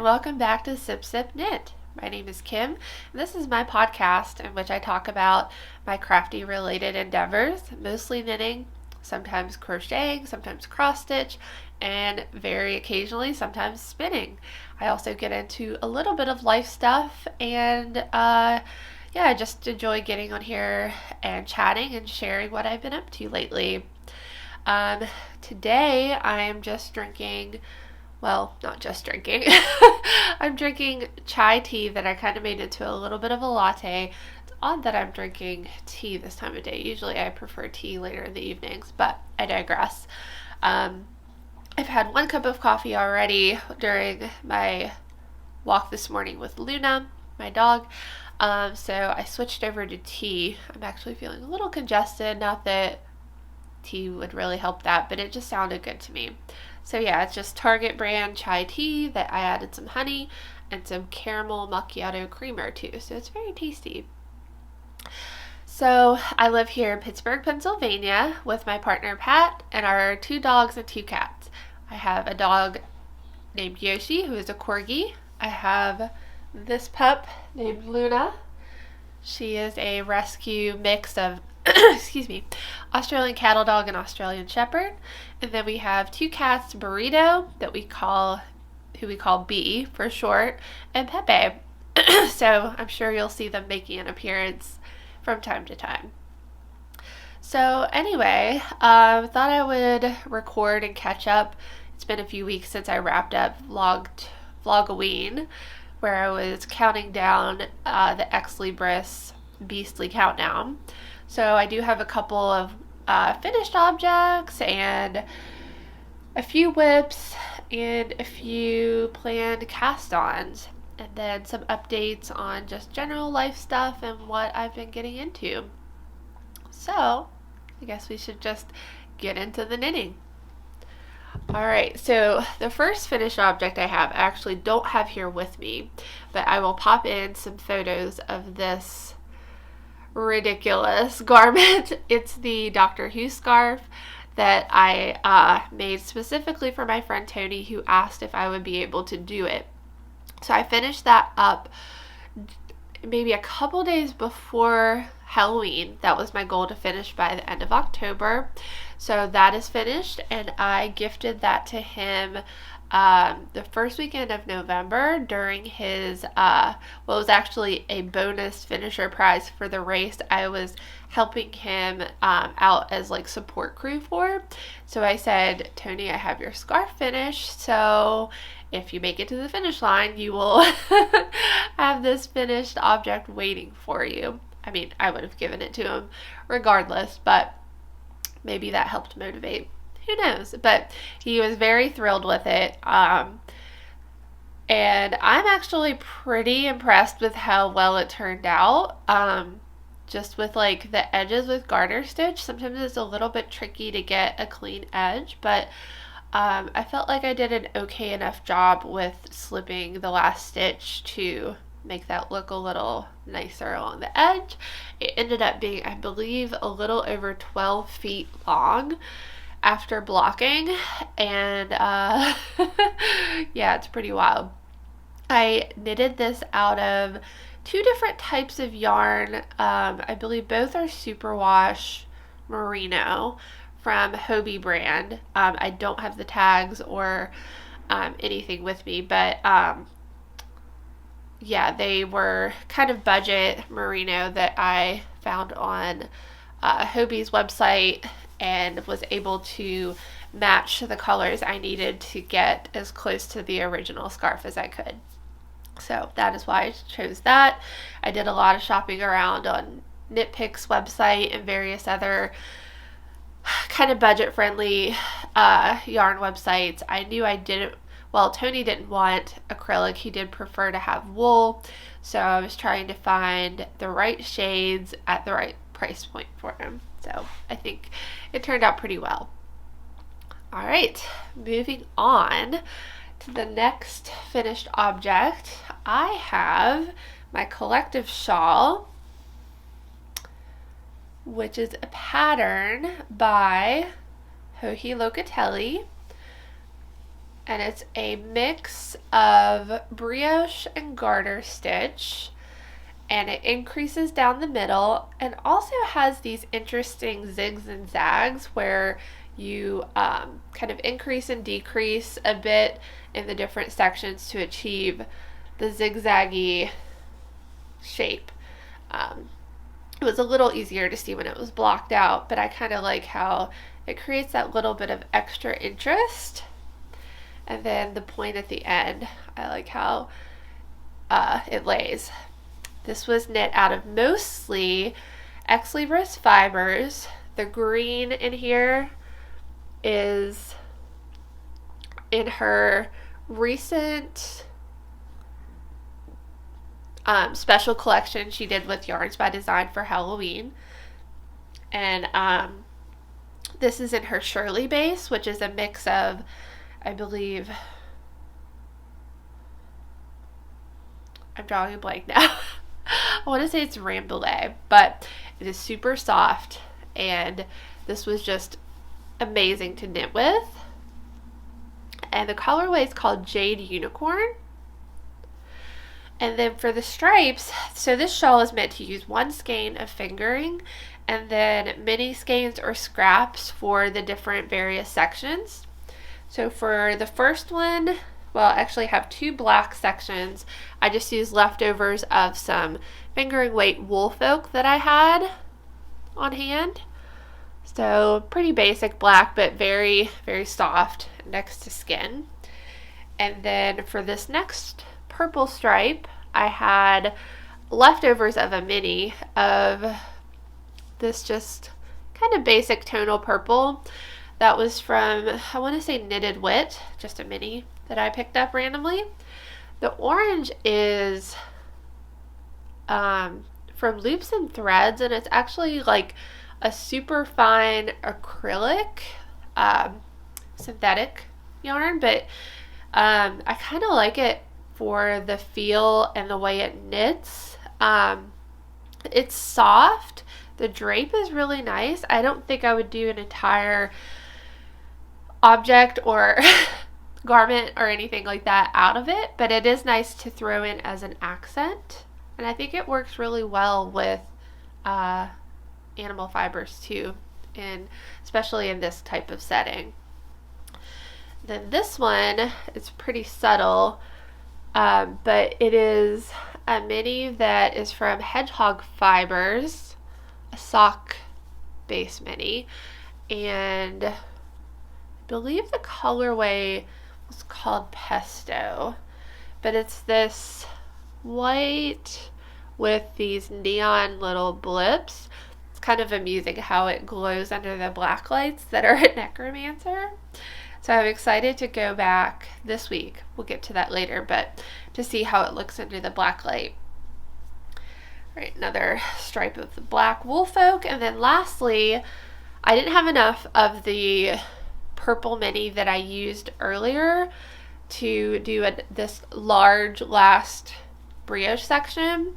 welcome back to Sip Sip Knit. My name is Kim, and this is my podcast in which I talk about my crafty related endeavors, mostly knitting, sometimes crocheting, sometimes cross stitch, and very occasionally sometimes spinning. I also get into a little bit of life stuff, and I just enjoy getting on here and chatting and sharing what I've been up to lately. Today I am just drinking, well, not just drinking, I'm drinking chai tea that I kind of made into a little bit of a latte. It's odd that I'm drinking tea this time of day. Usually I prefer tea later in the evenings, but I digress. I've had 1 cup of coffee already during my walk this morning with Luna, my dog. So I switched over to tea. I'm actually feeling a little congested, not that tea would really help that, but it just sounded good to me. So yeah, it's just Target brand chai tea that I added some honey and some caramel macchiato creamer to, so it's very tasty. So I live here in Pittsburgh, Pennsylvania with my partner Pat and our 2 dogs and 2 cats. I have a dog named Yoshi, who is a corgi. I have this pup named Luna. She is a rescue mix of Australian cattle dog and Australian shepherd. And then we have 2 cats, Burrito, who we call B for short, and Pepe. So I'm sure you'll see them making an appearance from time to time. So anyway, thought I would record and catch up. It's been a few weeks since I wrapped up Vlogoween, where I was counting down the Ex Libris Beastly Countdown. So I do have a couple of finished objects and a few whips and a few planned cast-ons, and then some updates on just general life stuff and what I've been getting into. So I guess we should just get into the knitting. Alright, so the first finished object I actually don't have here with me, but I will pop in some photos of this ridiculous garment. It's the Doctor Who scarf that I made specifically for my friend Tony, who asked if I would be able to do it. So I finished that up maybe a couple days before Halloween. That was my goal, to finish by the end of October. So that is finished, and I gifted that to him the first weekend of November during his, it was actually a bonus finisher prize for the race I was helping him out as like support crew for. So I said, Tony, I have your scarf finished, so if you make it to the finish line, you will have this finished object waiting for you. I mean, I would have given it to him regardless, but maybe that helped motivate. Who knows? But he was very thrilled with it. And I'm actually pretty impressed with how well it turned out. Just with like the edges with garter stitch, sometimes it's a little bit tricky to get a clean edge, but I felt like I did an okay enough job with slipping the last stitch to make that look a little nicer along the edge. It ended up being, I believe, a little over 12 feet long after blocking, and yeah, it's pretty wild. I knitted this out of 2 different types of yarn. I believe both are superwash merino from Hobie brand. I don't have the tags or anything with me, but yeah, they were kind of budget merino that I found on Hobie's website, and was able to match the colors I needed to get as close to the original scarf as I could. So that is why I chose that. I did a lot of shopping around on KnitPick's website and various other kind of budget-friendly yarn websites. I knew Tony didn't want acrylic. He did prefer to have wool. So I was trying to find the right shades at the right price point for him. So I think it turned out pretty well. All right, moving on to the next finished object. I have my collective shawl, which is a pattern by Joji Locatelli. and it's a mix of brioche and garter stitch, and it increases down the middle and also has these interesting zigs and zags where you kind of increase and decrease a bit in the different sections to achieve the zigzaggy shape. It was a little easier to see when it was blocked out, but I kind of like how it creates that little bit of extra interest. And then the point at the end, I like how it lays. This was knit out of mostly Ex Libris fibers. The green in here is in her recent special collection she did with Yarns by Design for Halloween. And this is in her Shirley base, which is a mix of, I believe, I'm drawing a blank now. I want to say it's Rambouillet, but it is super soft, and this was just amazing to knit with. And the colorway is called Jade Unicorn. And then for the stripes, so this shawl is meant to use one skein of fingering and then mini skeins or scraps for the different various sections. So for the first one, well, I actually have two black sections. I just used leftovers of some fingering weight wool folk that I had on hand. So pretty basic black, but very, very soft next to skin. And then for this next purple stripe, I had leftovers of a mini of this just kind of basic tonal purple that was from, I want to say Knitted Wit, just a mini that I picked up randomly. The orange is from Loops and Threads, and it's actually like a super fine acrylic synthetic yarn, but I kind of like it for the feel and the way it knits. It's soft. The drape is really nice. I don't think I would do an entire object or garment or anything like that out of it, but it is nice to throw in as an accent, and I think it works really well with animal fibers too, and especially in this type of setting. Then this one is pretty subtle, but it is a mini that is from Hedgehog Fibers, a sock base mini, and I believe the colorway was called Pesto, but it's this white with these neon little blips. It's kind of amusing how it glows under the black lights that are at Necromancer. So I'm excited to go back this week. We'll get to that later, but to see how it looks under the black light. All right, another stripe of the black wool folk. And then lastly, I didn't have enough of the purple mini that I used earlier to do this large last brioche section.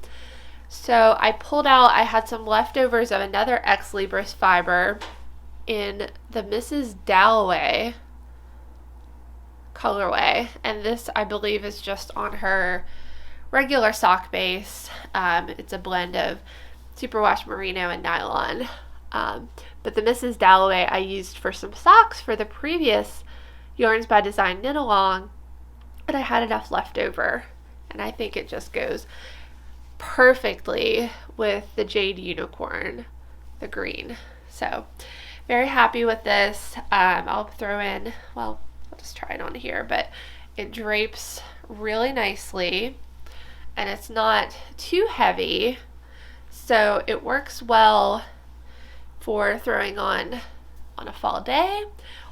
So I pulled out, I had some leftovers of another Ex Libris fiber in the Mrs. Dalloway colorway, and this I believe is just on her regular sock base. It's a blend of superwash merino and nylon, but the Mrs. Dalloway I used for some socks for the previous Yarns by Design knit along, but I had enough left over, and I think it just goes perfectly with the Jade Unicorn, the green. So very happy with this. I'll throw in, well, I'll just try it on here, but it drapes really nicely and it's not too heavy, so it works well for throwing on a fall day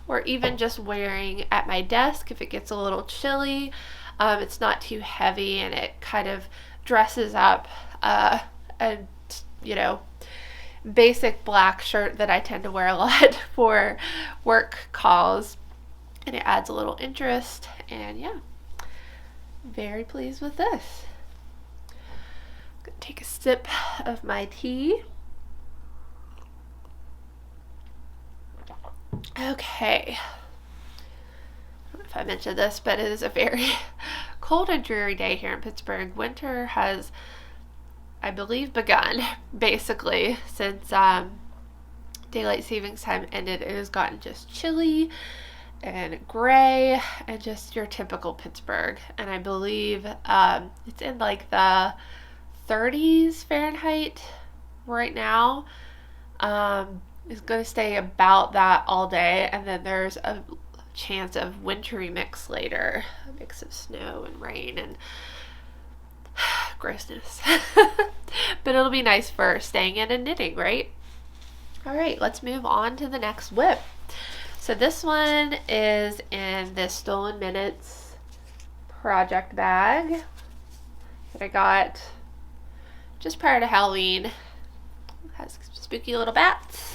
or even just wearing at my desk if it gets a little chilly. It's not too heavy and it kind of dresses up a basic black shirt that I tend to wear a lot for work calls, and it adds a little interest. And yeah, very pleased with this. I'm gonna take a sip of my tea. Okay, if I mentioned this, but it is a very cold and dreary day here in Pittsburgh. Winter has, I believe, begun basically since daylight savings time ended. It has gotten just chilly and gray and just your typical Pittsburgh. And I believe it's in like the 30s Fahrenheit right now. It's going to stay about that all day, and then there's a chance of wintry mix later, a mix of snow and rain and grossness. But it'll be nice for staying in and knitting, right? All right, let's move on to the next whip. So this one is in this Stolen Minutes project bag that I got just prior to Halloween. It has spooky little bats.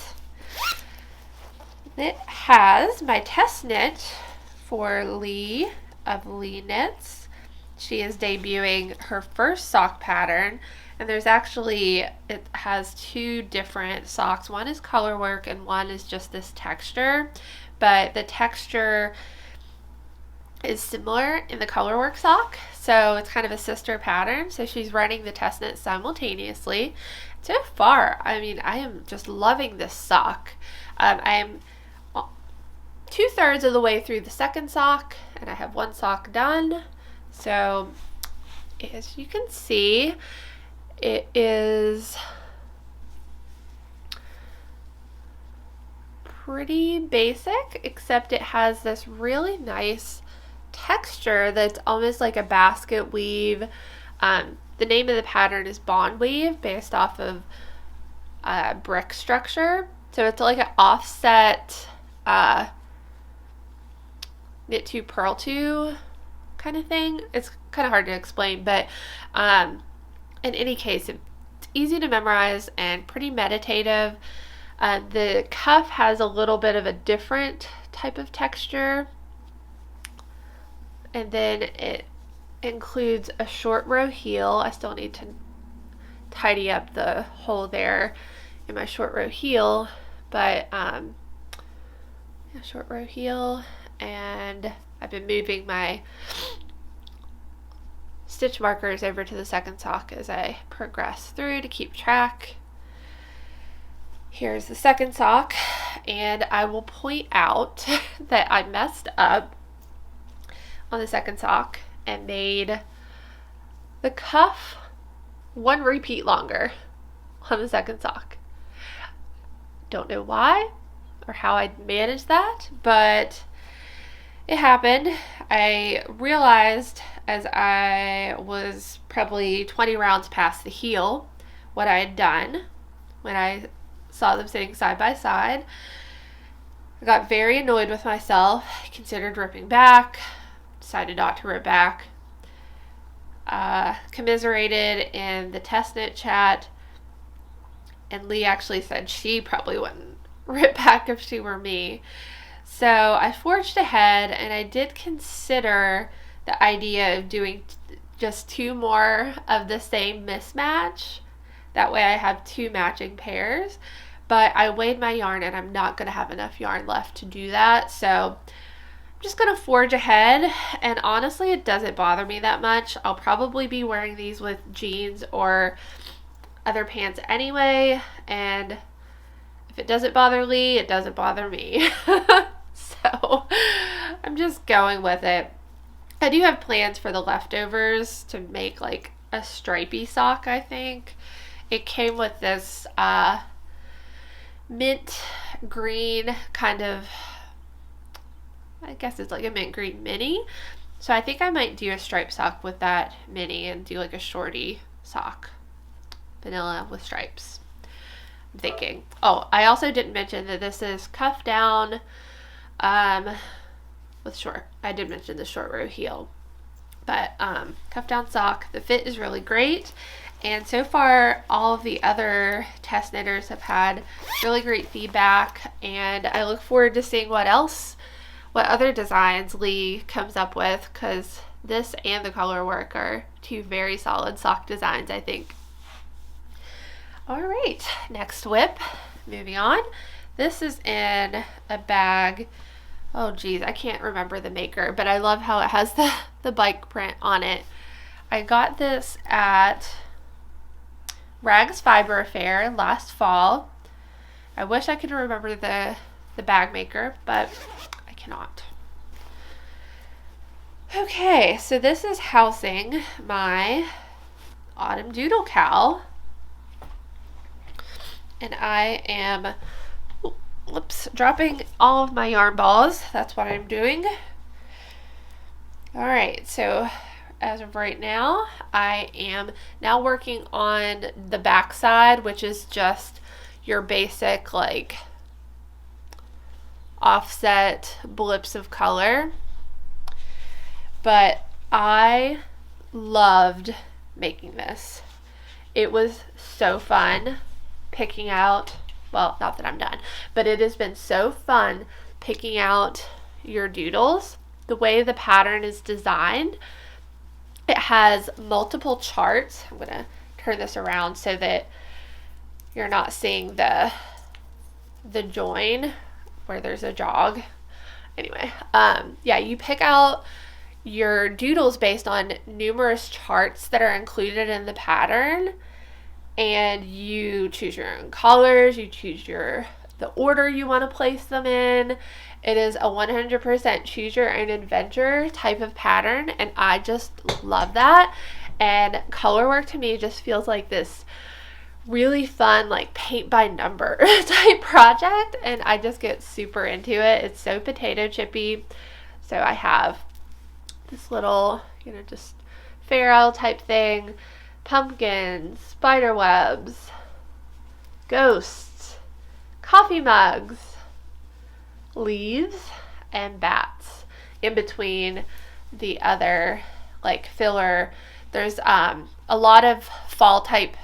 It has my test knit for Lee of Lee Knits. She is debuting her first sock pattern, and there's actually, it has two different socks. One is color work and one is just this texture, but the texture is similar in the color work sock, so it's kind of a sister pattern. So she's running the test knit simultaneously. So far, I mean, I am just loving this sock. I am 2/3 of the way through the second sock, and I have one sock done. So as you can see, it is pretty basic, except it has this really nice texture that's almost like a basket weave. The name of the pattern is Bond Weave, based off of brick structure. So it's like an offset knit to purl to kind of thing. It's kind of hard to explain, but in any case, it's easy to memorize and pretty meditative. The cuff has a little bit of a different type of texture, and then it includes a short row heel. I still need to tidy up the hole there in my short row heel, but yeah, short row heel. And I've been moving my stitch markers over to the second sock as I progress through to keep track. Here's the second sock, and I will point out that I messed up on the second sock and made the cuff one repeat longer on the second sock. Don't know why or how I managed that, but it happened. I realized as I was probably 20 rounds past the heel what I had done when I saw them sitting side by side. I got very annoyed with myself, considered ripping back, decided not to rip back, commiserated in the test knit chat, and Lee actually said she probably wouldn't rip back if she were me. So I forged ahead, and I did consider the idea of doing just two more of the same mismatch. That way I have two matching pairs, but I weighed my yarn and I'm not going to have enough yarn left to do that. So I'm just going to forge ahead, and honestly it doesn't bother me that much. I'll probably be wearing these with jeans or other pants anyway, and if it doesn't bother Lee, it doesn't bother me. So I'm just going with it. I do have plans for the leftovers to make like a stripy sock, I think. It came with this mint green kind of, I guess it's like a mint green mini. So I think I might do a striped sock with that mini and do like a shorty sock. Vanilla with stripes, I'm thinking. Oh, I also didn't mention that this is cuff down with short. I did mention the short row heel, but cuff down sock. The fit is really great, and so far all of the other test knitters have had really great feedback, and I look forward to seeing what other designs Lee comes up with, because this and the color work are two very solid sock designs, I think. All right, next whip, moving on. This is in a bag Oh geez, I can't remember the maker, but I love how it has the bike print on it. I got this at Rags Fiber Fair last fall. I wish I could remember the bag maker, but I cannot. Okay, so this is housing my autumn doodle cow. And I am, dropping all of my yarn balls. That's what I'm doing. All right, so as of right now, I am now working on the back side, which is just your basic like offset blips of color. But I loved making this. It was so fun picking out, well, not that I'm done, but it has been so fun picking out your doodles. The way the pattern is designed, it has multiple charts. I'm gonna turn this around so that you're not seeing the join where there's a jog. Anyway, yeah, you pick out your doodles based on numerous charts that are included in the pattern, and you choose your own colors, you choose the order you want to place them in. It is a 100% choose your own adventure type of pattern, and I just love that. And color work to me just feels like this really fun like paint by number type project, and I just get super into it. It's so potato chippy. So I have this little, just fair isle type thing, pumpkins, spider webs, ghosts, coffee mugs, leaves, and bats. In between the other like filler, there's a lot of fall type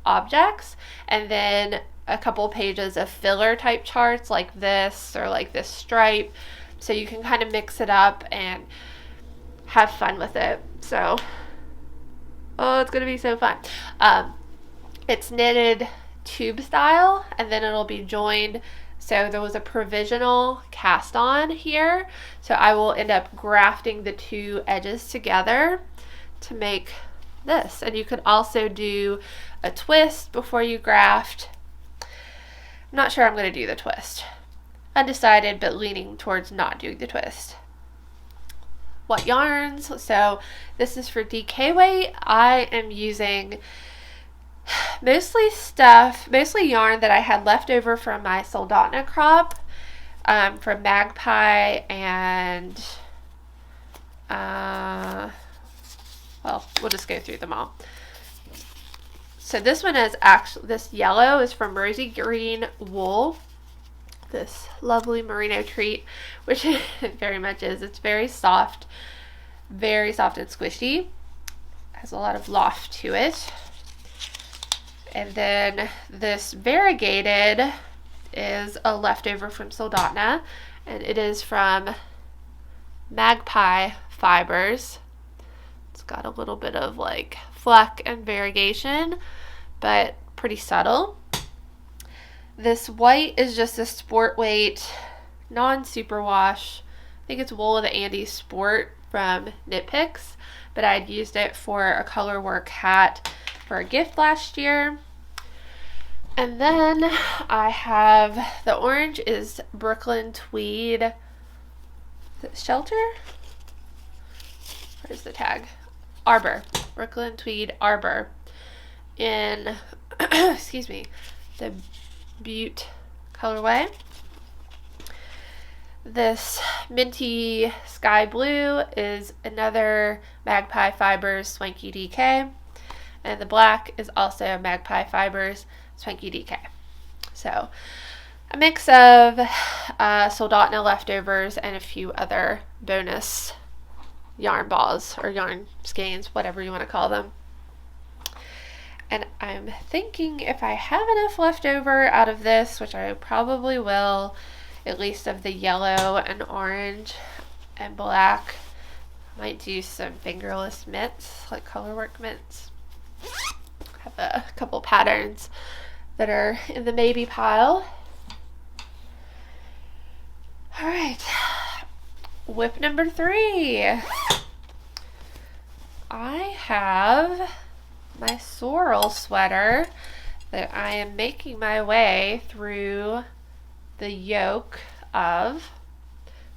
objects, and then a couple pages of filler type charts like this or like this stripe, so you can kind of mix it up and have fun with it. So it's gonna be so fun. It's knitted tube style, and then it'll be joined. So there was a provisional cast on here, so I will end up grafting the two edges together to make this. And you could also do a twist before you graft. I'm not sure I'm going to do the twist. Undecided, but leaning towards not doing the twist. What yarns? So this is for DK weight. I am using mostly yarn that I had left over from my Soldotna crop, from Magpie and well, we'll just go through them all. So this one is actually, this yellow is from Rosy Green Wool, this lovely merino treat, which it very much is. It's very soft and squishy. Has a lot of loft to it. And then this variegated is a leftover from Soldotna, and it is from Magpie Fibers. It's got a little bit of like fleck and variegation, but pretty subtle. This white is just a sport weight, non-superwash. I think it's Wool of the Andes Sport from Knit Picks, but I'd used it for a color work hat for a gift last year. And then I have the orange is Brooklyn Tweed. Is it Shelter? Where's the tag? Arbor. Brooklyn Tweed Arbor in excuse me, the Butte colorway. This minty sky blue is another Magpie Fibers Swanky DK, and the black is also Magpie Fibers Swanky DK. So a mix of Soldotna leftovers and a few other bonus yarn balls or yarn skeins, whatever you want to call them. And I'm thinking if I have enough left over out of this, which I probably will, at least of the yellow and orange and black, I might do some fingerless mitts, like colorwork mitts. Have a couple patterns that are in the maybe pile. All right, whip number 3. I have my sorrel sweater that I am making my way through the yoke of.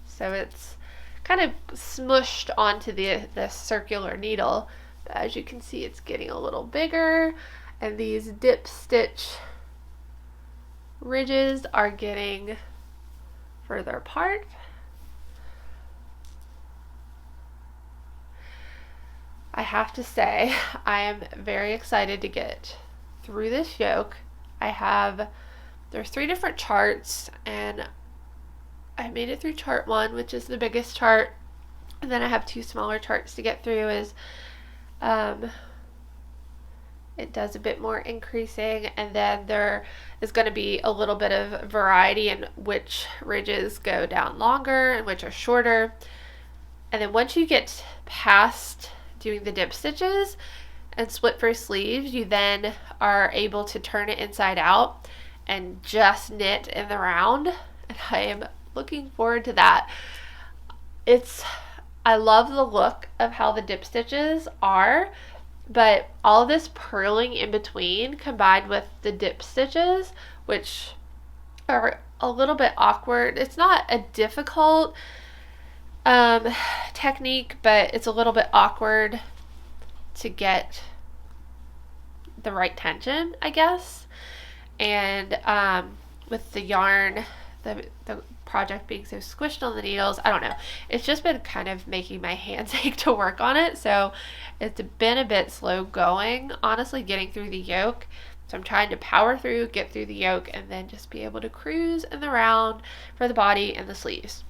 So it's kind of smushed onto the circular needle. But as you can see, it's getting a little bigger, and these dip stitch ridges are getting further apart. I have to say, I am very excited to get through this yoke. There's 3 different charts, and I made it through chart 1, which is the biggest chart, and then I have 2 smaller charts to get through. It does a bit more increasing, and then there is going to be a little bit of variety in which ridges go down longer and which are shorter. And then once you get past doing the dip stitches and split first sleeves, you then are able to turn it inside out and just knit in the round, and I am looking forward to that. I love the look of how the dip stitches are, but all this purling in between combined with the dip stitches, which are a little bit awkward. It's not a difficult technique, but it's a little bit awkward to get the right tension, I guess. And with the yarn, the project being so squished on the needles, I don't know. It's just been kind of making my hands ache to work on it, so it's been a bit slow going, honestly, getting through the yoke. So I'm trying to power through, get through the yoke, and then just be able to cruise in the round for the body and the sleeves.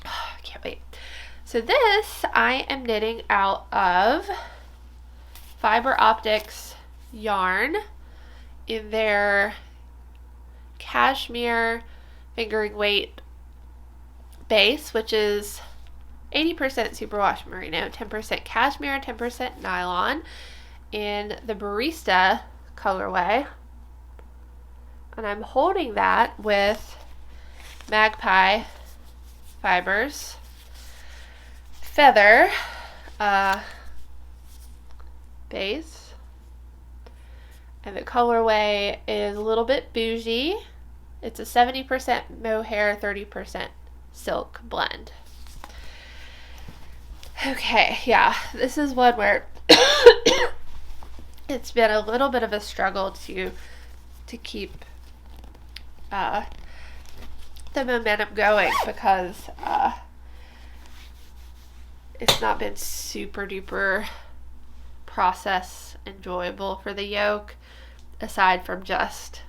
I can't wait. So this I am knitting out of Fiber Optics yarn in their cashmere fingering weight base, which is 80% superwash merino, 10% cashmere, 10% nylon, in the Barista colorway. And I'm holding that with Magpie Fibers feather base, and the colorway is a little bit bougie. It's a 70% mohair, 30% silk blend. Okay, yeah, this is one where it's been a little bit of a struggle to keep the momentum going, because it's not been super duper process enjoyable for the yoke, aside from just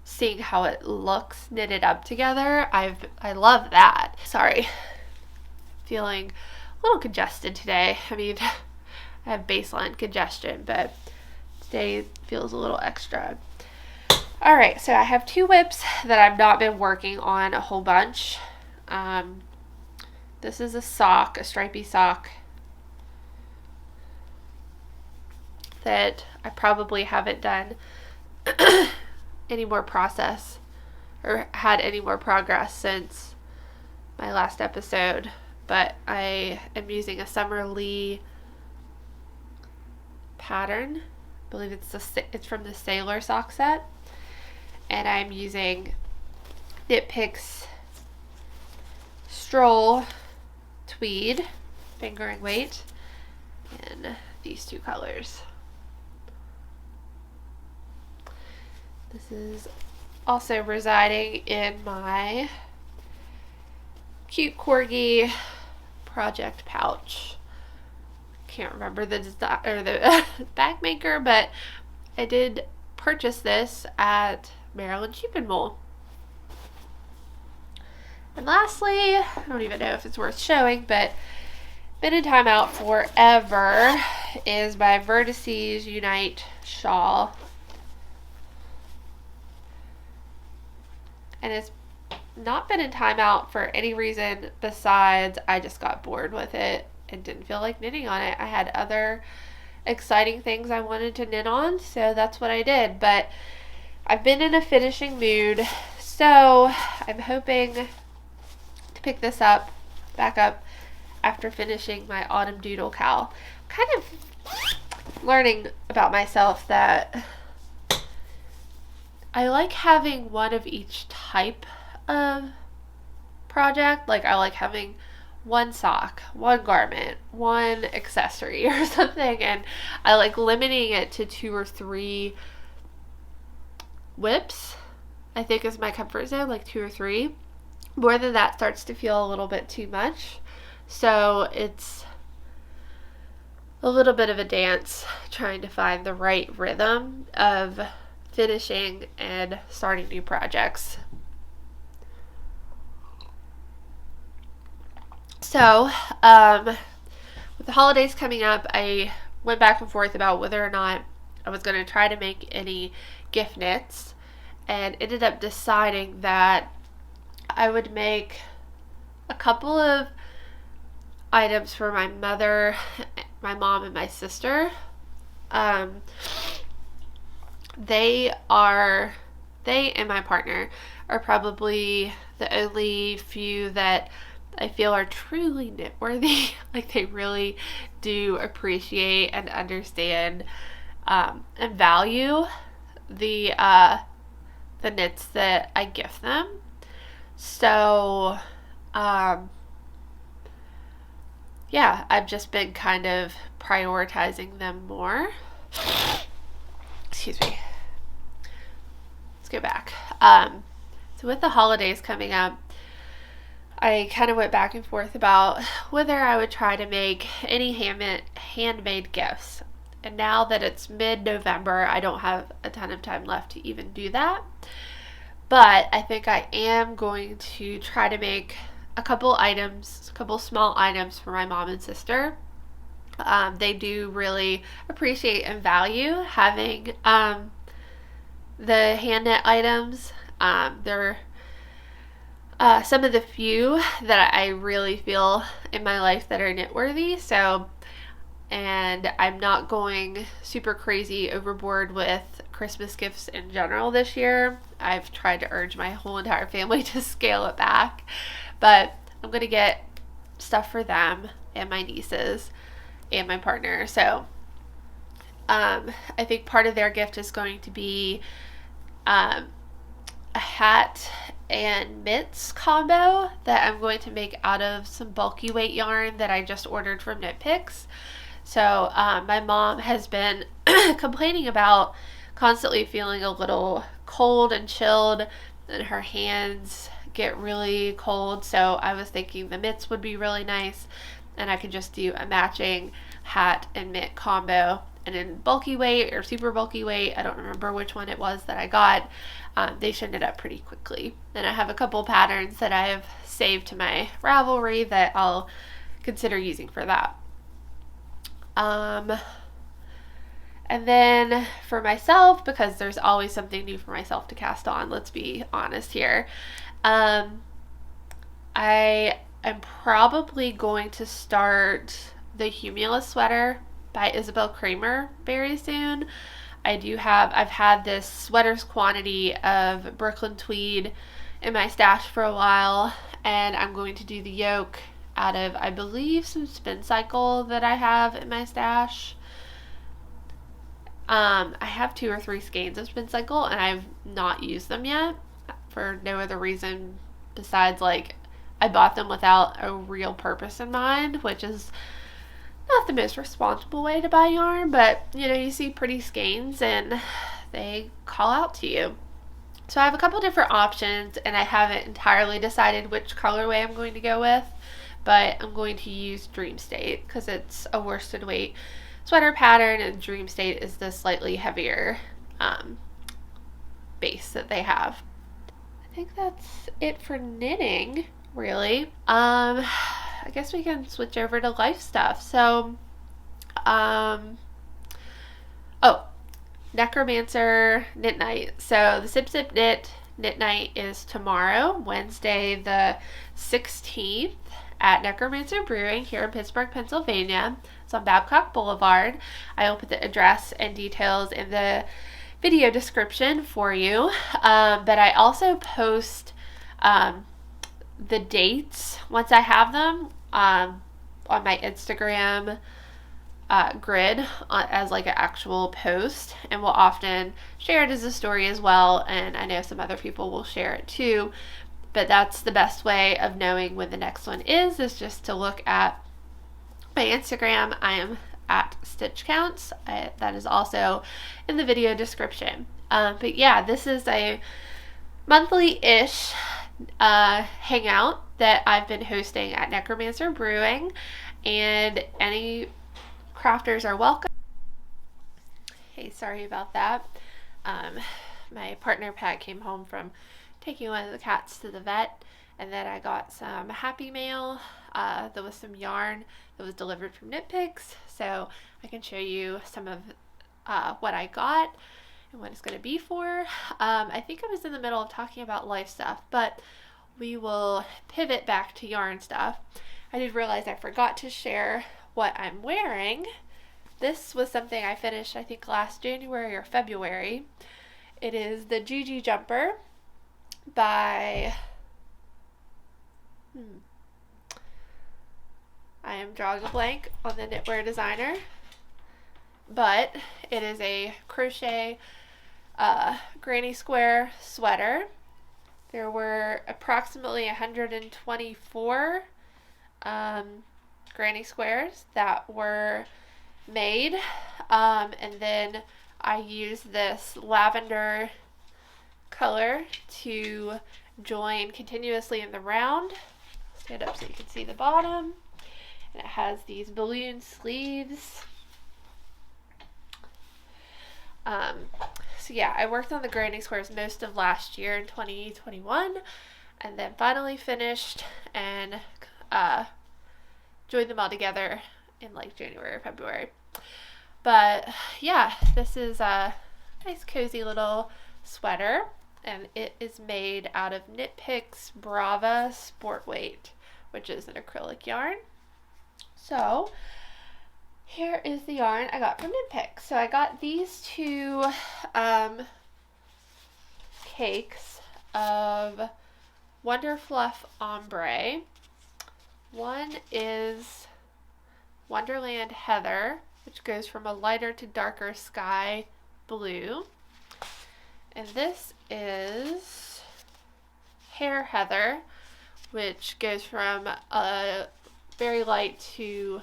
seeing how it looks knitted up together. I love that. Sorry, feeling a little congested today. I mean, I have baseline congestion, but today feels a little extra. All right, so I have 2 whips that I've not been working on a whole bunch. This is a sock, a stripy sock, that I probably haven't done any more process or had any more progress since my last episode, but I am using a Summer Lee pattern. I believe it's from the Sailor sock set, and I'm using Knit Picks Stroll Tweed fingering weight in these 2 colors. This is also residing in my cute corgi project pouch. Can't remember the design or the bag maker, but I did purchase this at Maryland Sheep & Wool. And lastly, I don't even know if it's worth showing, but been in timeout forever, is my Vertices Unite shawl. And it's not been in timeout for any reason besides I just got bored with it and didn't feel like knitting on it. I had other exciting things I wanted to knit on, so that's what I did. But I've been in a finishing mood, so I'm hoping to pick this up back up after finishing my autumn doodle cowl. Kind of learning about myself that I like having one of each type of project. Like I like having one sock, one garment, one accessory or something, and I like limiting it to 2 or 3 whips. I think is my comfort zone, like 2 or 3. More than that starts to feel a little bit too much. So it's a little bit of a dance trying to find the right rhythm of finishing and starting new projects. So, with the holidays coming up, I went back and forth about whether or not I was going to try to make any gift knits, and ended up deciding that I would make a couple of items for my mother, my mom, and my sister. They and my partner are probably the only few that I feel are truly knit-worthy. Like they really do appreciate and understand and value the knits that I gift them. So yeah, I've just been kind of prioritizing them more. Excuse me. Let's go back. So with the holidays coming up, I kind of went back and forth about whether I would try to make any handmade gifts. And now that it's mid-November, I don't have a ton of time left to even do that. But I think I am going to try to make a couple small items for my mom and sister. They do really appreciate and value having the hand knit items. They're some of the few that I really feel in my life that are knit-worthy. So, and I'm not going super crazy overboard with Christmas gifts in general this year. I've tried to urge my whole entire family to scale it back, but I'm going to get stuff for them and my nieces and my partner. So I think part of their gift is going to be a hat and mitts combo that I'm going to make out of some bulky weight yarn that I just ordered from Knit Picks. So my mom has been complaining about constantly feeling a little cold and chilled, and her hands get really cold. So I was thinking the mitts would be really nice, and I could just do a matching hat and mitt combo. And in bulky weight or super bulky weight, I don't remember which one it was that I got, they should knit up pretty quickly. And I have a couple patterns that I have saved to my Ravelry that I'll consider using for that. And then for myself, because there's always something new for myself to cast on, let's be honest here, I am probably going to start the Humulus sweater by Isabel Kramer very soon. I've had this sweater's quantity of Brooklyn tweed in my stash for a while, and I'm going to do the yoke out of, I believe, some spin cycle that I have in my stash. I have 2 or 3 skeins of spin cycle, and I've not used them yet for no other reason besides, like, I bought them without a real purpose in mind, which is not the most responsible way to buy yarn, but you know, you see pretty skeins and they call out to you. So I have a couple different options, and I haven't entirely decided which colorway I'm going to go with, but I'm going to use Dream State because it's a worsted weight sweater pattern, and Dream State is the slightly heavier base that they have. I think that's it for knitting, really. I guess we can switch over to life stuff. So, Necromancer Knit Night. So the Sip Sip Knit Night is tomorrow, Wednesday the 16th at Necromancer Brewing here in Pittsburgh, Pennsylvania. It's on Babcock Blvd. I will put the address and details in the video description for you. But I also post the dates once I have them on my Instagram grid as like an actual post, and we'll often share it as a story as well, and I know some other people will share it too. But that's the best way of knowing when the next one is just to look at my Instagram. I am at Stitch Counts. That is also in the video description. But yeah, this is a monthly-ish hangout that I've been hosting at Necromancer Brewing, and any crafters are welcome. Hey, sorry about that. My partner Pat came home from taking one of the cats to the vet, and then I got some Happy Mail. There was some yarn that was delivered from Knitpicks, so I can show you some of what I got and what it's going to be for. I think I was in the middle of talking about life stuff, but we will pivot back to yarn stuff. I did realize I forgot to share what I'm wearing. This was something I finished, I think, last January or February. It is the Gigi jumper by I am drawing a blank on the knitwear designer, but it is a crochet granny square sweater. There were approximately 124 granny squares that were made, and then I used this lavender color to join continuously in the round. Stand up so you can see the bottom. And it has these balloon sleeves. So yeah, I worked on the granny squares most of last year in 2021, and then finally finished and joined them all together in like January or February. But yeah, this is a nice cozy little sweater, and it is made out of Knitpicks Brava Sport Weight, which is an acrylic yarn. So here is the yarn I got from Knitpicks. So I got these two cakes of Wonder Fluff Ombre. One is Wonderland Heather, which goes from a lighter to darker sky blue. And this is Hair Heather, which goes from a very light to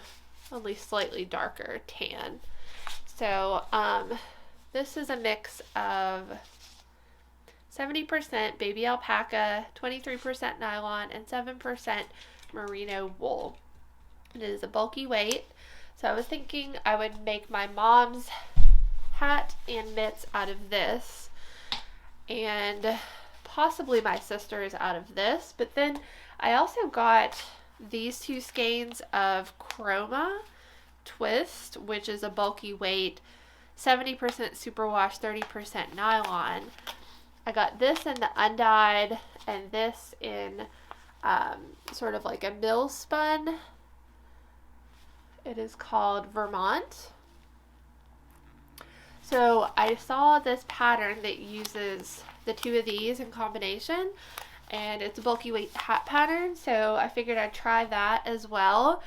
only slightly darker tan. So this is a mix of 70% baby alpaca, 23% nylon, and 7% merino wool. It is a bulky weight, so I was thinking I would make my mom's hat and mitts out of this, and possibly my sister's out of this. But then I also got these two skeins of Chroma Twist, which is a bulky weight, 70% superwash, 30% nylon. I got this in the undyed and this in sort of like a mill spun. It is called Vermont. So I saw this pattern that uses the two of these in combination, and it's a bulky weight hat pattern, so I figured I'd try that as well.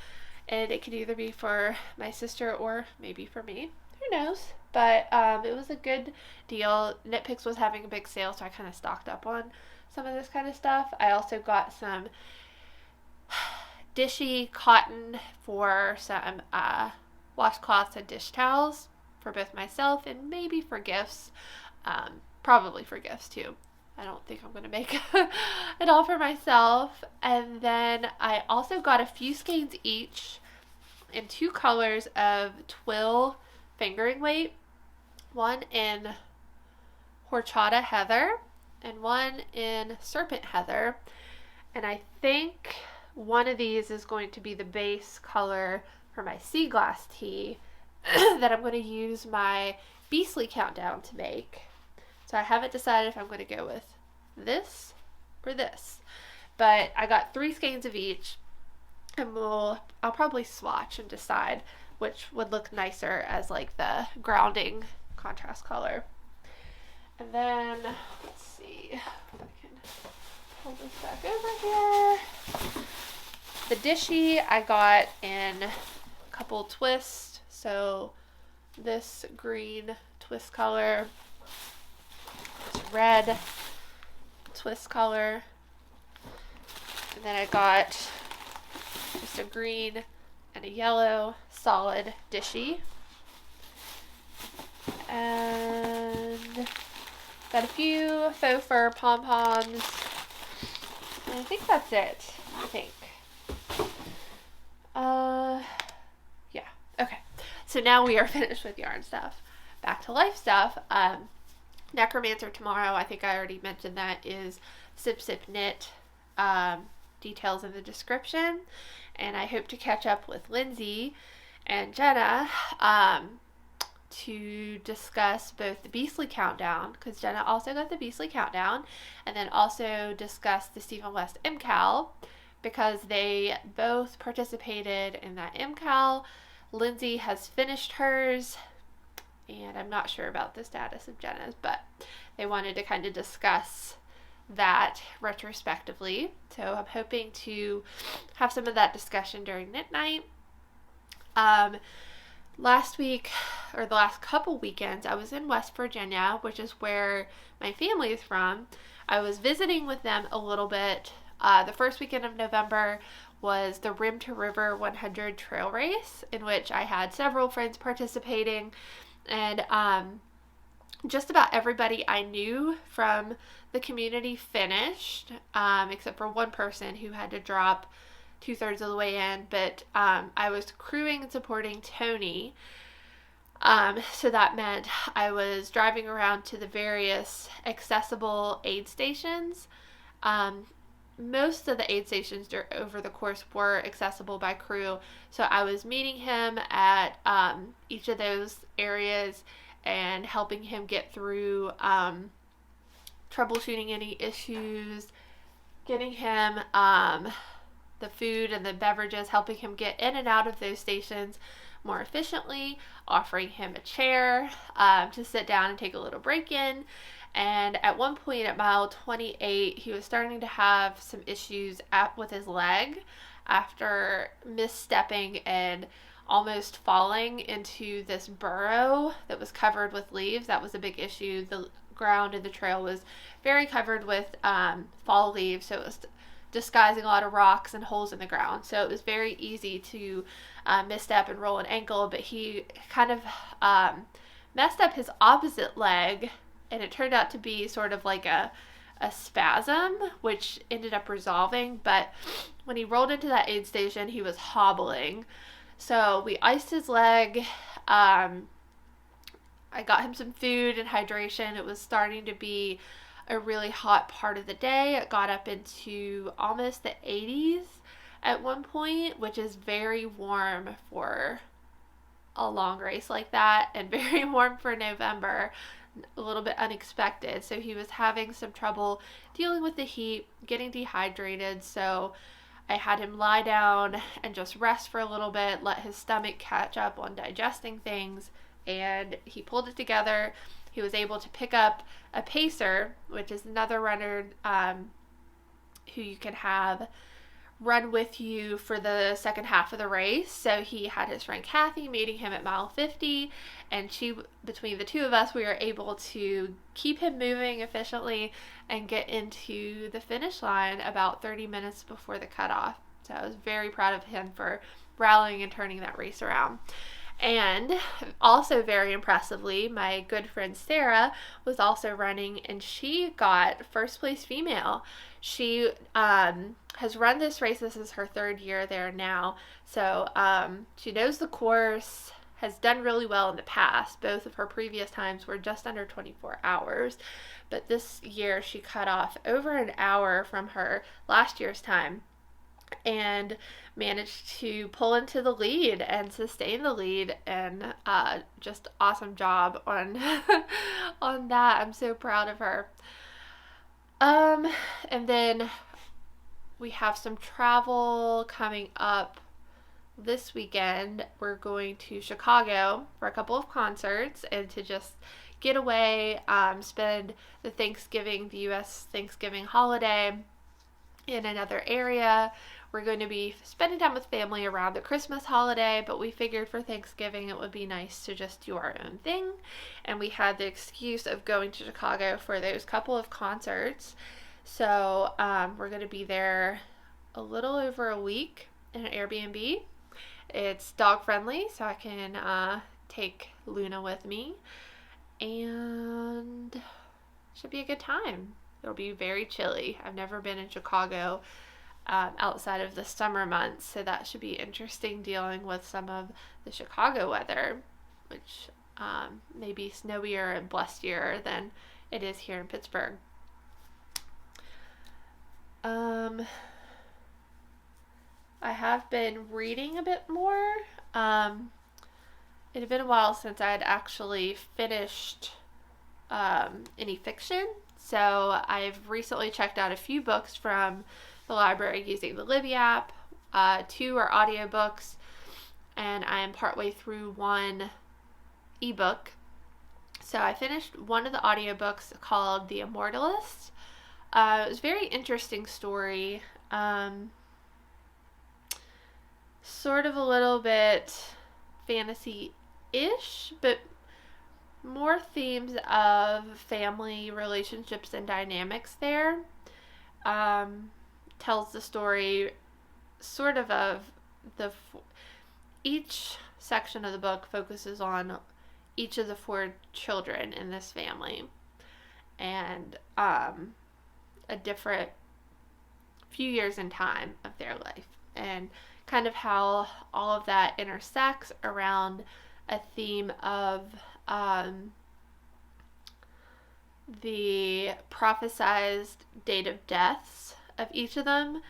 And it could either be for my sister or maybe for me. Who knows? But it was a good deal. Knitpicks was having a big sale, so I kind of stocked up on some of this kind of stuff. I also got some dishy cotton for some washcloths and dish towels for both myself and maybe for gifts. Probably for gifts too. I don't think I'm going to make it all for myself. And then I also got a few skeins each in two colors of twill fingering weight. One in Horchata Heather and one in Serpent Heather. And I think one of these is going to be the base color for my sea glass tea that I'm going to use my Beastly Countdown to make. So I haven't decided if I'm going to go with this or this. But I got 3 skeins of each, and I'll probably swatch and decide which would look nicer as like the grounding contrast color. And then, let's see if I can pull this back over here. The Dishy I got in a couple twists. So this green twist color, this red twist color, and then I got just a green and a yellow solid Dishy. And got a few faux fur pom-poms. And I think that's it. Yeah. Okay. So now we are finished with yarn stuff. Back to life stuff. Necromancer tomorrow, I think I already mentioned that, is Sip Sip Knit. Details in the description. And I hope to catch up with Lindsay and Jenna to discuss both the Beastly Countdown, because Jenna also got the Beastly Countdown, and then also discuss the Stephen West MCAL, because they both participated in that MCAL. Lindsay has finished hers, and I'm not sure about the status of Jenna's, but they wanted to kind of discuss that retrospectively. So I'm hoping to have some of that discussion during knit night. Last week, or the last couple weekends, I was in West Virginia, which is where my family is from. I was visiting with them a little bit. The first weekend of November was the Rim to River 100 trail race, in which I had several friends participating, and just about everybody I knew from the community finished, except for one person who had to drop 2/3 of the way in, but I was crewing and supporting Tony, so that meant I was driving around to the various accessible aid stations. Most of the aid stations over the course were accessible by crew, so I was meeting him at each of those areas and helping him get through troubleshooting any issues, getting him the food and the beverages, helping him get in and out of those stations more efficiently, offering him a chair to sit down and take a little break in. And at one point at mile 28, he was starting to have some issues with his leg after misstepping and almost falling into this burrow that was covered with leaves. That was a big issue. The ground and the trail was very covered with fall leaves, so it was disguising a lot of rocks and holes in the ground. So it was very easy to misstep and roll an ankle, but he kind of messed up his opposite leg, and it turned out to be sort of like a spasm, which ended up resolving. But when he rolled into that aid station, he was hobbling. So we iced his leg. I got him some food and hydration. It was starting to be a really hot part of the day. It got up into almost the 80s at one point, which is very warm for a long race like that, and very warm for November. A little bit unexpected. So he was having some trouble dealing with the heat, getting dehydrated. So I had him lie down and just rest for a little bit, let his stomach catch up on digesting things, and he pulled it together. He was able to pick up a pacer, which is another runner who you can have run with you for the second half of the race. So he had his friend Kathy meeting him at mile 50, and between the two of us, we were able to keep him moving efficiently and get into the finish line about 30 minutes before the cutoff. So I was very proud of him for rallying and turning that race around. And also very impressively, my good friend Sarah was also running, and she got first place female. She has run this race. This is her third year there now. So she knows the course, has done really well in the past. Both of her previous times were just under 24 hours. But this year she cut off over an hour from her last year's time and managed to pull into the lead and sustain the lead, and just awesome job on on that. I'm so proud of her. And then we have some travel coming up this weekend. We're going to Chicago for a couple of concerts and to just get away, spend the U.S. Thanksgiving holiday in another area. we're going to be spending time with family around the Christmas holiday, but we figured for Thanksgiving it would be nice to just do our own thing. And we had the excuse of going to Chicago for those couple of concerts. So we're going to be there a little over a week in an Airbnb. It's dog friendly, so I can take Luna with me, and should be a good time. It'll be very chilly. I've never been in Chicago outside of the summer months, so that should be interesting, dealing with some of the Chicago weather, which may be snowier and blustier than it is here in Pittsburgh. I have been reading a bit more. It had been a while since I had actually finished any fiction, so I've recently checked out a few books from the library using the Libby app. 2 are audiobooks, and I am partway through one ebook. So I finished one of the audiobooks called The Immortalist. It was a very interesting story. Sort of a little bit fantasy-ish, but more themes of family relationships and dynamics there. Tells the story sort of each section of the book focuses on each of the 4 children in this family, and a different few years in time of their life, and kind of how all of that intersects around a theme of the prophesized date of deaths of each of them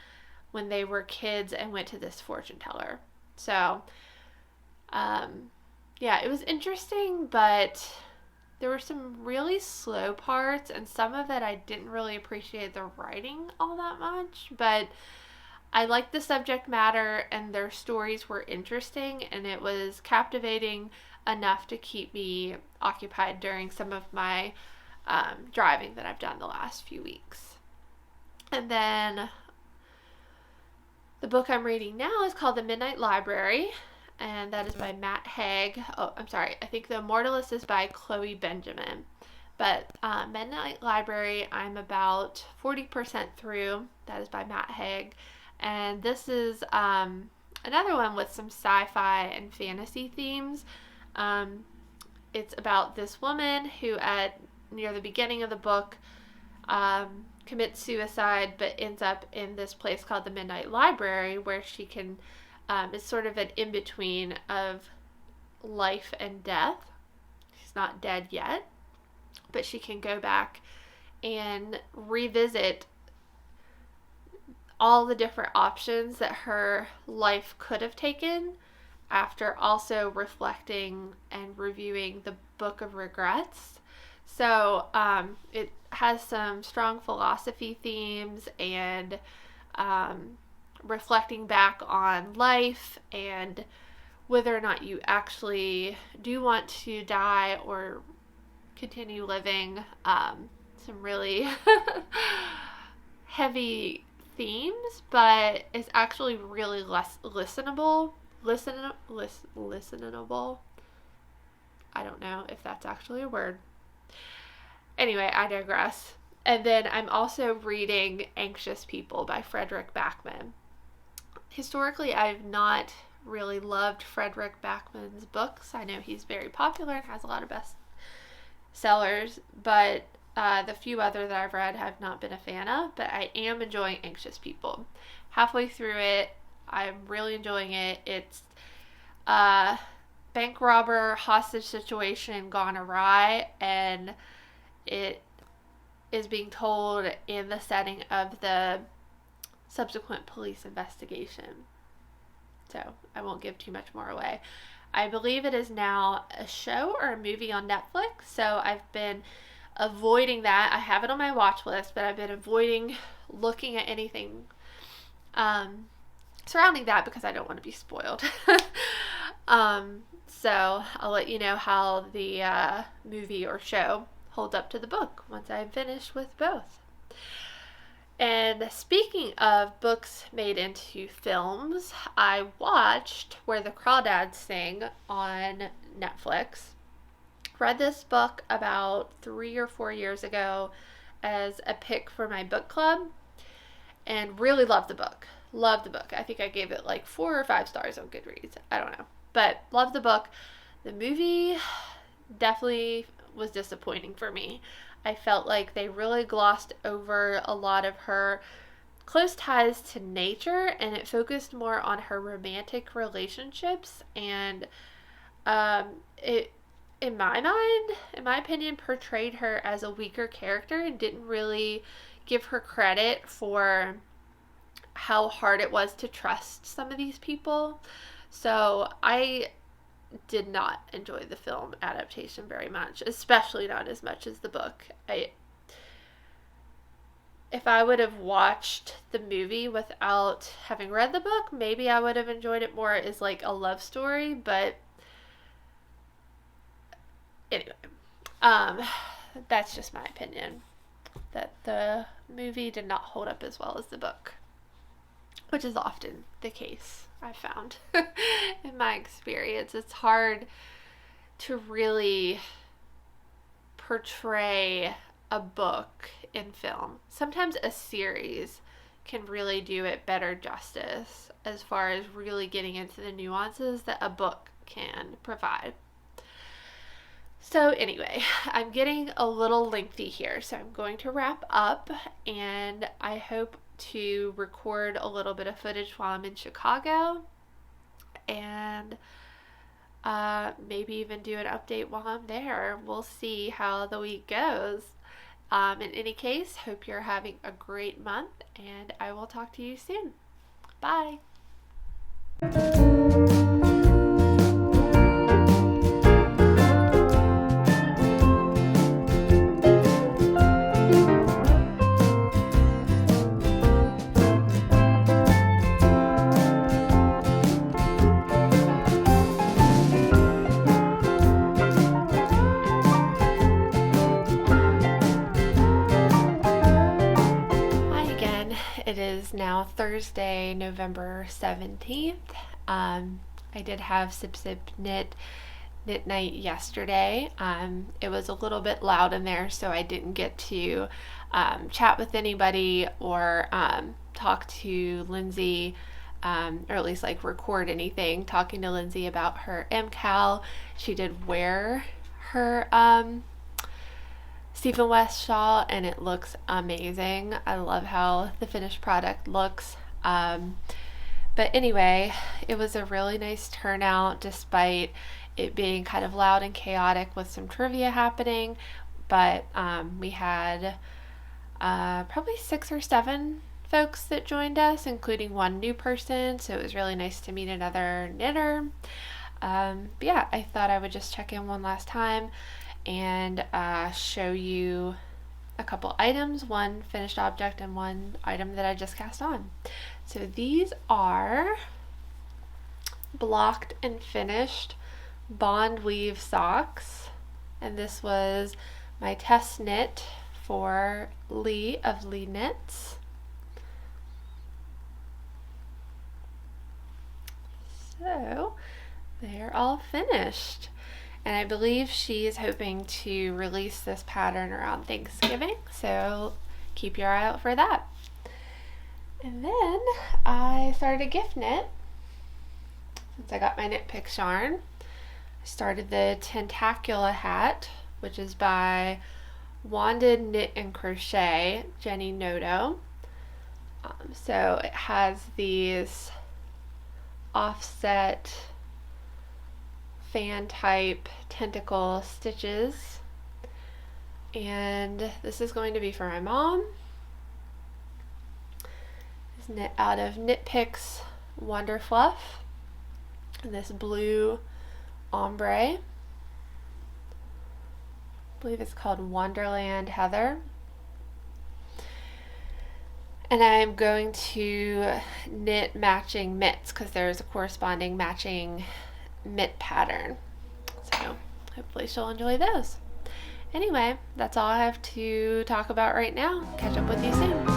when they were kids and went to this fortune teller. So, yeah, it was interesting, but there were some really slow parts, and some of it I didn't really appreciate the writing all that much, but I liked the subject matter, and their stories were interesting, and it was captivating enough to keep me occupied during some of my driving that I've done the last few weeks. And then the book I'm reading now is called The Midnight Library, and that is by Matt Haig. Oh, I'm sorry. I think The Immortalist is by Chloe Benjamin. But Midnight Library, I'm about 40% through. That is by Matt Haig. And this is another one with some sci-fi and fantasy themes. It's about this woman who, near the beginning of the book, commits suicide, but ends up in this place called the Midnight Library, where she can, it's sort of an in-between of life and death. She's not dead yet, but she can go back and revisit all the different options that her life could have taken, after also reflecting and reviewing the Book of Regrets. So it has some strong philosophy themes, and reflecting back on life and whether or not you actually do want to die or continue living. Some really heavy themes, but it's actually really less listenable. Listenable. I don't know if that's actually a word. Anyway, I digress. And then I'm also reading Anxious People by Frederick Backman. Historically, I've not really loved Frederick Backman's books. I know he's very popular and has a lot of best sellers, but the few other that I've read have not been a fan of, but I am enjoying Anxious People. Halfway through it, I'm really enjoying it. It's a bank robber hostage situation gone awry, and it is being told in the setting of the subsequent police investigation. So I won't give too much more away. I believe it is now a show or a movie on Netflix, so I've been avoiding that. I have it on my watch list, but I've been avoiding looking at anything surrounding that because I don't want to be spoiled. So I'll let you know how the movie or show holds up to the book once I'm finished with both. And And speaking of books made into films, I watched Where the Crawdads Sing on Netflix. Read this book about 3 or 4 years ago as a pick for my book club and really loved the book. Loved the book. I think I gave it like 4 or 5 stars on Goodreads. I don't know. But loved the book. The movie definitely was disappointing for me. I felt like they really glossed over a lot of her close ties to nature, and it focused more on her romantic relationships, and it, in my mind, in my opinion, portrayed her as a weaker character and didn't really give her credit for how hard it was to trust some of these people. So I did not enjoy the film adaptation very much, especially not as much as the book. If I would have watched the movie without having read the book, maybe I would have enjoyed it more as like a love story, but anyway, that's just my opinion, that the movie did not hold up as well as the book, which is often the case, I found. In my experience, it's hard to really portray a book in film. Sometimes a series can really do it better justice as far as really getting into the nuances that a book can provide. So anyway, I'm getting a little lengthy here, so I'm going to wrap up, and I hope to record a little bit of footage while I'm in Chicago, and maybe even do an update while I'm there. We'll see how the week goes. In any case, hope you're having a great month, and I will talk to you soon. Bye. It is now Thursday, November 17th. I did have Sip Sip Knit night yesterday. It was a little bit loud in there, so I didn't get to chat with anybody or talk to Lindsay, or at least like record anything, talking to Lindsay about her MCAL. She did wear her Stephen West shawl, and it looks amazing. I love how the finished product looks. But anyway, it was a really nice turnout despite it being kind of loud and chaotic with some trivia happening. But we had probably 6 or 7 folks that joined us, including one new person, so it was really nice to meet another knitter. But yeah, I thought I would just check in one last time and show you a couple items, one finished object and one item that I just cast on. So these are blocked and finished bond weave socks, and this was my test knit for Lee of Lee Knits. So they're all finished. And I believe she is hoping to release this pattern around Thanksgiving, so keep your eye out for that. And then I started a gift knit. Since I got my Knit Picks yarn, I started the Tentacula hat, which is by Wanded Knit and Crochet, Jenny Noto. So it has these offset fan type tentacle stitches, and this is going to be for my mom. It's knit out of Knit Picks Wonder Fluff, and this blue ombre, I believe it's called Wonderland Heather. And I'm going to knit matching mitts because there's a corresponding matching mitt pattern, so hopefully she'll enjoy those. Anyway, that's all I have to talk about right now. Catch up with you soon.